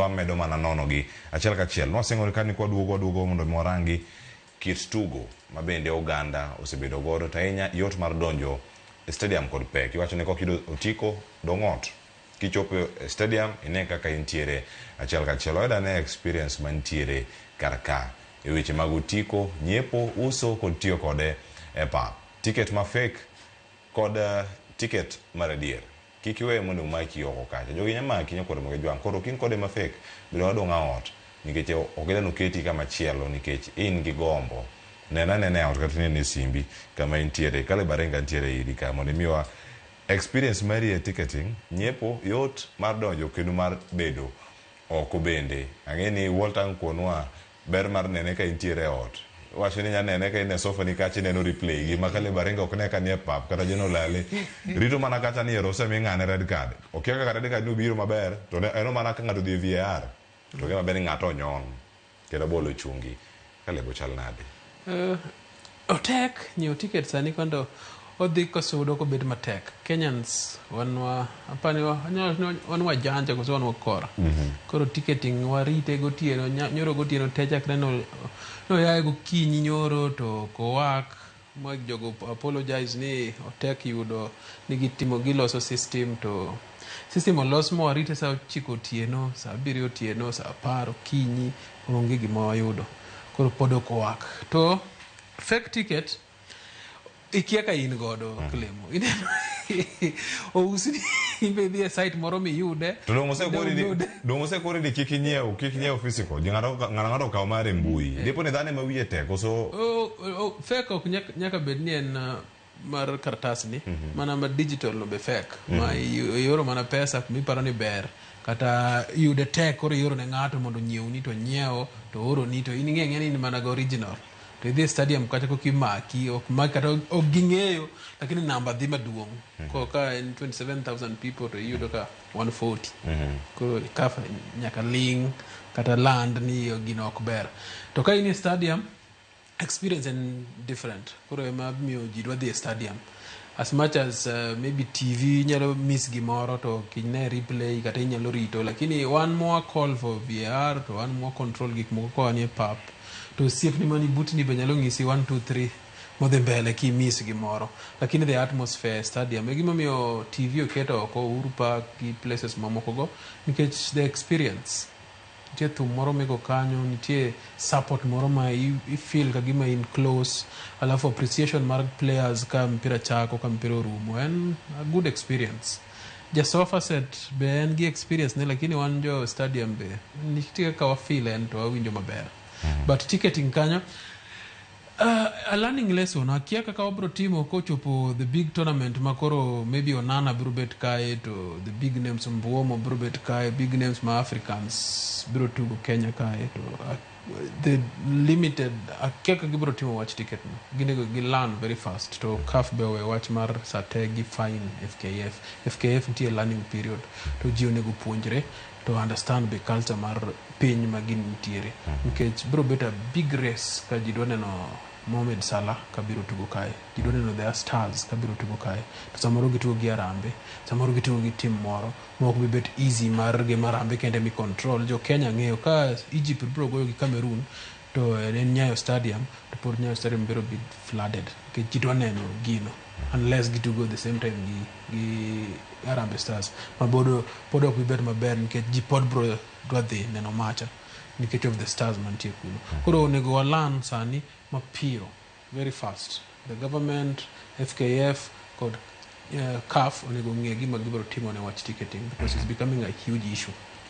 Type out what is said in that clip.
wamedo mana nono gi achiel kachiel. Nwaseng'ore ka ni kwaduogo mondo mwarangi kit tugo mabende Uganda osebedo godo to ahinya yot mar donjo e stadium kod pek. Iwacho ni kok otiko dong'ot kichopo e stadium ine kaka intiere achiel kachiel. Oyuda ne experience mantiere karka e weche mag otiko, nyiepo, uso kod tiyo kode e pap. Ticket ma fake kod ticket mar adier. Kik iwe mondo umaki oko kacha. Jogi nyamaki nyakore moge jwang. Koro kin kode ma fake biro wadong' ot nikech okida nuketi kama chielo nikech in gi gombo. Nene ot kata nene simbi kama intiere. Kale Barenga intiere idi ka mondo miwa experience mari e ticketing, nyiepo yot mar donjo kendo mar bedo oko bende. Ang'eni Walter Nkonwa ber mar nene ka intiere ot. Wacho ni nyanene ka ine sofa ni kachi neno replay gima Kale Barenga ok ne ka nie pap kata jeno lale rito mana kacha ni erose mi ng'ane red card okia ka red card nubiro maber to eno mana ka ng'ato dhi VAR to gima ber ni ng'ato onyon kendo bolo chungi. Kale bo chal nade otek nyiewo ticket sani kondo odhi kosudo ko bet matek. Kenyans wanwa apani wanwa janja koso wanwa kora. Koro ticketing warite gotieno nyoro gotieno techakre no yae gokinyi nyoro to kowak mag jogo apologize ni otek yudo ni gitimo giloso system to system olos mo warite sa 9 otieno sa 7 otieno sa 10 okinyi onge gima wayudo. Koro podo kowak to fake ticket ikia ka in godo Clemo ousni imbe site moro mi yude to dongo se kori di kik inyiew physical ng'ato kaw mare mbui dipo ni dhane ma wiye tek so fake ok nyaka bed ni en mar kartas ni mana ma digital no be fake ma yoro mana pesa mi paro ni ber kata yude tek koro yoro ne ng'ato mondo nyiewni to nyiewo to oro ni to in ng'e ni mana go original to idhi stadium kacha kokimaki ok maki kata ok ging'eyo lakini namba dhi maduong' ko ka en 27,000 people to iyudo ka 140 koro kafa nyaka ling kata land ni gino ok ber to ka in stadium experience and different koro ema miyo ji dwa dhi stadium as much as maybe TV nyalo miss gimoro to kine replay kata inyalo rito lakini one more call for VAR to one more control gik moko ko anie pap to sief ni mani butni be nyalo ngisi 1 2 3 modhe mbele ki miss gimoro lakini the atmosphere stadium e gima miyo TV oketo oko Uhuru Park gi places mamoko go nikech the experience nitie thum moro mego kanyo nitie support moro ma I feel ka gima in close alafu appreciation mar players ka mpira chako ka mpira rumo and a good experience ja sofa set be en gi experience ne lakini wan jo stadium be nitie ka wa feel en to awinjo maber but ticketing kanyo a learning lesson akia kaka obro timo kochopo the big tournament makoro maybe Onana bro bet kae to the big names Mbuomo bro bet kae big names ma Africans bro tugo Kenya kae to the limited akia kaka bro timo watch ticket no ginego gi learn very fast to CAF be we watch mar sategi fine FKF ntie learning period to jionego puonjre to understand the culture mar piny magin nitiere nikech bro bet a big race ka jidwa neno Mohamed Salah kabiro tugo kae jidwa neno the stars kabiro tugo kae to samoro gitugo gi Arambe samoro gitugo gi team moro mok bi bet easy mar ge Arambe kende mi control jo Kenya ng'eyo ka Egypt bro goyo gi Cameroon to en Nyayo Stadium to por Nyayo Stadium biro be flooded ke jidwa neno gino unless gitugo the same time gi Arambe Stars ma podo ok bi bet maber nikech ji pod bro dwa dhi neno macha nikech of the stars mantie kuno koro onego walan sani mapiyo very fast the government FKF kod CAF onego ng'e gima gibro timo ne watch ticketing because it's becoming a huge issue